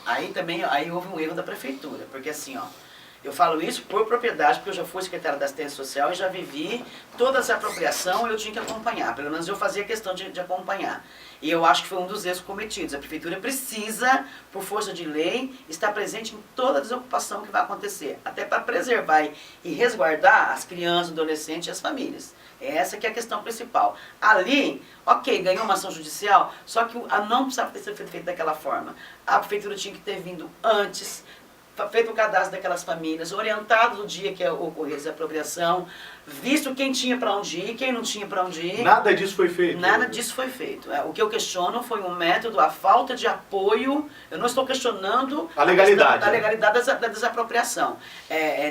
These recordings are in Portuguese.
Aí também, aí houve um erro da prefeitura, porque assim, ó, eu falo isso por propriedade, porque eu já fui secretário da assistência social e já vivi toda essa apropriação e eu tinha que acompanhar, pelo menos eu fazia questão de acompanhar. E eu acho que foi um dos erros cometidos. A prefeitura precisa, por força de lei, estar presente em toda a desocupação que vai acontecer, até para preservar e resguardar as crianças, adolescentes e as famílias. Essa que é a questão principal. Ali, ok, ganhou uma ação judicial, só que não precisava ter sido feito daquela forma. A prefeitura tinha que ter vindo antes, feito o cadastro daquelas famílias, orientado no dia que ocorreu a desapropriação, visto quem tinha para onde ir, quem não tinha para onde ir. Nada disso foi feito? Nada disso foi feito. O que eu questiono foi o método, a falta de apoio. Eu não estou questionando a legalidade, da legalidade da desapropriação.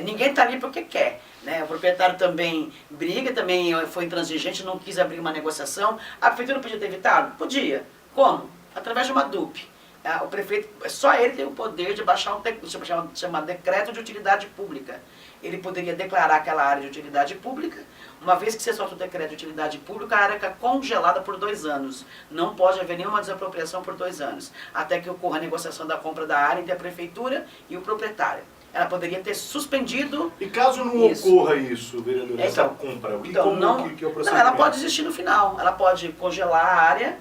Ninguém está ali porque quer. Né? O proprietário também briga, também foi intransigente, não quis abrir uma negociação. A prefeitura podia ter evitado? Podia. Como? Através de uma DUP. O prefeito, só ele tem o poder de baixar chamado decreto de utilidade pública. Ele poderia declarar aquela área de utilidade pública. Uma vez que você solta o decreto de utilidade pública, a área fica congelada por 2 anos. Não pode haver nenhuma desapropriação por 2 anos, até que ocorra a negociação da compra da área entre a prefeitura e o proprietário. Ela poderia ter suspendido. E caso não ocorra isso, vereador, essa compra, que é o procedimento? Não, ela pode desistir no final. Ela pode congelar a área.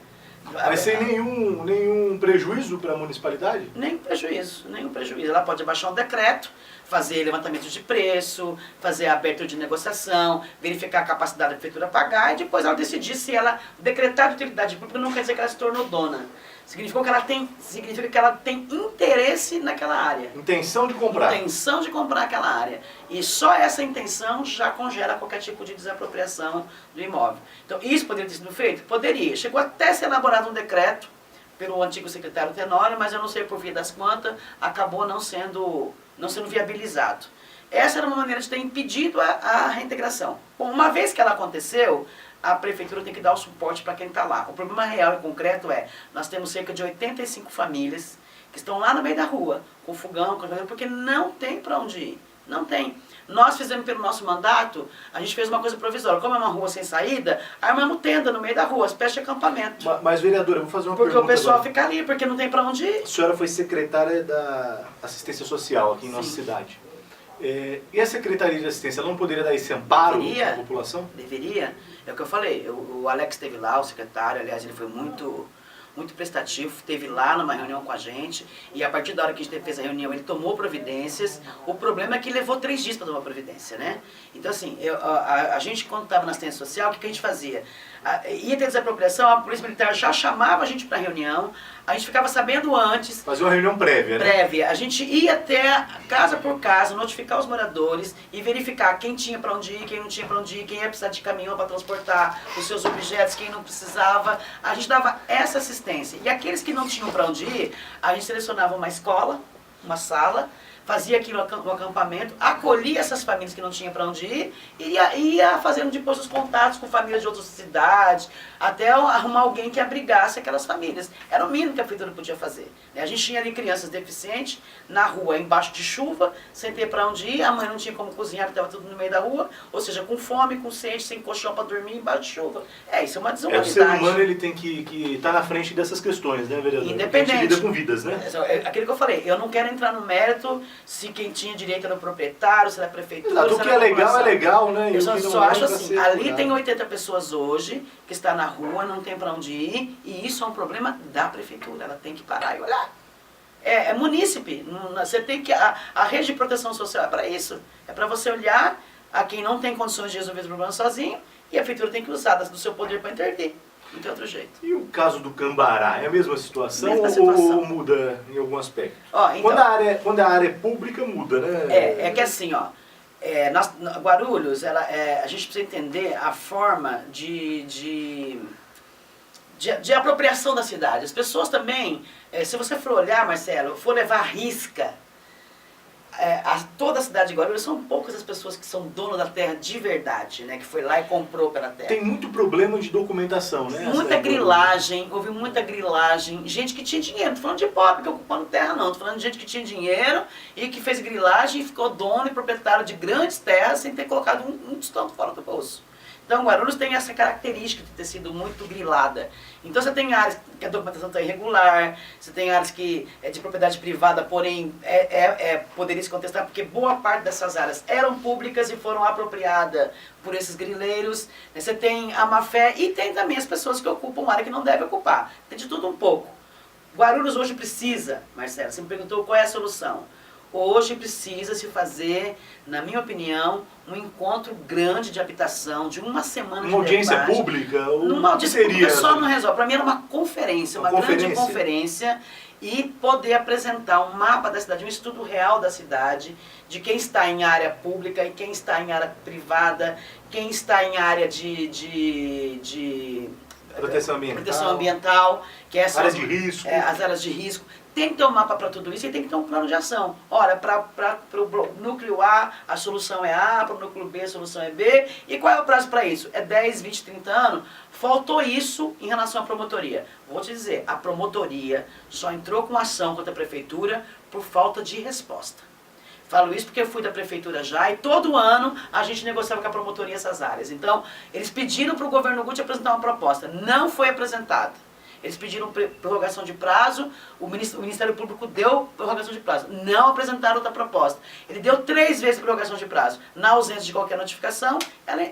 Mas sem nenhum prejuízo para a municipalidade? Nenhum prejuízo. Ela pode baixar um decreto, fazer levantamento de preço, fazer abertura de negociação, verificar a capacidade da prefeitura pagar e depois ela decidir se ela decretar de utilidade pública. Não quer dizer que ela se tornou dona. Significa que ela tem interesse naquela área. Intenção de comprar. Intenção de comprar aquela área. E só essa intenção já congela qualquer tipo de desapropriação do imóvel. Então, isso poderia ter sido feito? Poderia. Chegou até a ser elaborado um decreto pelo antigo secretário Tenório, mas eu não sei por via das quantas, acabou não sendo viabilizado. Essa era uma maneira de ter impedido a reintegração. Bom, uma vez que ela aconteceu, a prefeitura tem que dar o suporte para quem está lá. O problema real e concreto nós temos cerca de 85 famílias que estão lá no meio da rua, com fogão, porque não tem para onde ir. Não tem. Nós fizemos pelo nosso mandato, a gente fez uma coisa provisória. Como é uma rua sem saída, armamos tenda no meio da rua, espécie de acampamento. Mas vereadora, eu vou fazer uma pergunta. Porque o pessoal agora fica ali, porque não tem para onde ir. A senhora foi secretária da assistência social aqui em nossa cidade. E a Secretaria de Assistência, ela não poderia dar esse amparo à população? Deveria. É o que eu falei, o Alex esteve lá, o secretário, aliás, ele foi muito prestativo, esteve lá numa reunião com a gente, e a partir da hora que a gente fez a reunião, ele tomou providências. O problema é que levou 3 dias para tomar providência, né? Então, assim, a gente, quando estava na assistência social, o que a gente fazia? Ia ter desapropriação, a Polícia Militar já chamava a gente para reunião, a gente ficava sabendo antes. Fazia uma reunião prévia, né? Prévia. A gente ia até casa por casa, notificar os moradores e verificar quem tinha para onde ir, quem não tinha para onde ir, quem ia precisar de caminhão para transportar os seus objetos, quem não precisava. A gente dava essa assistência. E aqueles que não tinham para onde ir, a gente selecionava uma escola, uma sala, fazia aquilo no acampamento, acolhia essas famílias que não tinham para onde ir e ia fazendo depois os contatos com famílias de outras cidades, até arrumar alguém que abrigasse aquelas famílias. Era o mínimo que a prefeitura podia fazer. A gente tinha ali crianças deficientes na rua, embaixo de chuva, sem ter para onde ir, a mãe não tinha como cozinhar, porque estava tudo no meio da rua, ou seja, com fome, com sede, sem colchão para dormir, embaixo de chuva. Isso é uma desumanidade. O ser humano ele tem que estar na frente dessas questões, né, vereador? Independente. A gente lida com vidas, né? Aquilo que eu falei, eu não quero entrar no mérito se quem tinha direito era o proprietário, se era a prefeitura, o que é legal, né? Eu só acho assim, ali tem 80 pessoas hoje que está na rua, não tem para onde ir, e isso é um problema da prefeitura, ela tem que parar e olhar. É munícipe, você tem que, a rede de proteção social é para isso, é para você olhar a quem não tem condições de resolver os problemas sozinho, e a prefeitura tem que usar do seu poder para intervir. Não tem outro jeito. E o caso do Cambará, é a mesma situação, ou muda em algum aspecto? Então, quando a área é pública, muda, né? É que assim, Guarulhos, a gente precisa entender a forma de apropriação da cidade. As pessoas também, se você for olhar, Marcelo, for levar à risca, toda a cidade de Guarulhos, são poucas as pessoas que são dono da terra de verdade, né? Que foi lá e comprou pela terra. Tem muito problema de documentação, né? Muita grilagem, houve muita grilagem. Gente que tinha dinheiro, não tô falando de pobre que ocupando terra não, tô falando de gente que tinha dinheiro e que fez grilagem e ficou dono e proprietário de grandes terras sem ter colocado um tostão fora do bolso. Então, Guarulhos tem essa característica de ter sido muito grilada. Então, você tem áreas que a documentação está irregular, você tem áreas que é de propriedade privada, porém, poderia se contestar, porque boa parte dessas áreas eram públicas e foram apropriadas por esses grileiros. Você tem a má-fé e tem também as pessoas que ocupam área que não devem ocupar. Tem de tudo um pouco. Guarulhos hoje precisa, Marcelo, você me perguntou qual é a solução. Hoje precisa se fazer, na minha opinião, um encontro grande de habitação, de uma semana uma de audiência debate. pública? Uma audiência seria, pública só não resolve. Para mim era uma conferência, uma grande conferência, e poder apresentar um mapa da cidade, um estudo real da cidade, de quem está em área pública e quem está em área privada, quem está em área de proteção ambiental, que é áreas de risco. As áreas de risco. Tem que ter um mapa para tudo isso e tem que ter um plano de ação. Ora, para o núcleo A, a solução é A, para o núcleo B, a solução é B. E qual é o prazo para isso? É 10, 20, 30 anos? Faltou isso em relação à promotoria. Vou te dizer, a promotoria só entrou com ação contra a prefeitura por falta de resposta. Falo isso porque eu fui da prefeitura já e todo ano a gente negociava com a promotoria essas áreas. Então, eles pediram para o governo Guti apresentar uma proposta. Não foi apresentada. Eles pediram prorrogação de prazo, o Ministério Público deu prorrogação de prazo. Não apresentaram outra proposta. Ele deu 3 vezes prorrogação de prazo. Na ausência de qualquer notificação,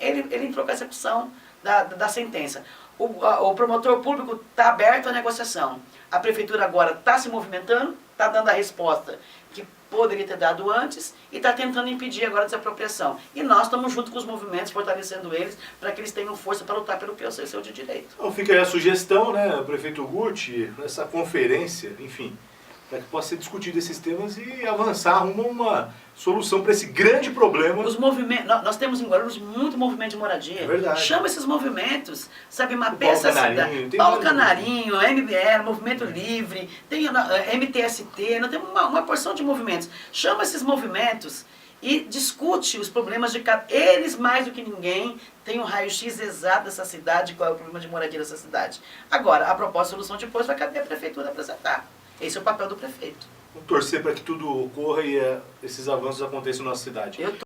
ele entrou com a execução da sentença. O promotor público está aberto à negociação. A prefeitura agora está se movimentando, está dando a resposta que poderia ter dado antes e está tentando impedir agora a desapropriação. E nós estamos junto com os movimentos, fortalecendo eles, para que eles tenham força para lutar pelo que é seu de direito. Então fica aí a sugestão, né, prefeito Guti, nessa conferência, enfim, para que possa ser discutido esses temas e avançar rumo a uma solução para esse grande problema. Os movimentos, nós temos em Guarulhos muito movimento de moradia. É verdade. Chama esses movimentos, sabe, mapeia essa cidade. Tem Paulo Canarinho, MBL, Movimento Livre, tem MTST, nós temos uma porção de movimentos. Chama esses movimentos e discute os problemas de cada... Eles, mais do que ninguém, têm um raio-x exato dessa cidade, qual é o problema de moradia dessa cidade. Agora, a proposta de solução depois vai caber a prefeitura apresentar. Esse é o papel do prefeito. Vamos torcer para que tudo ocorra e esses avanços aconteçam na nossa cidade.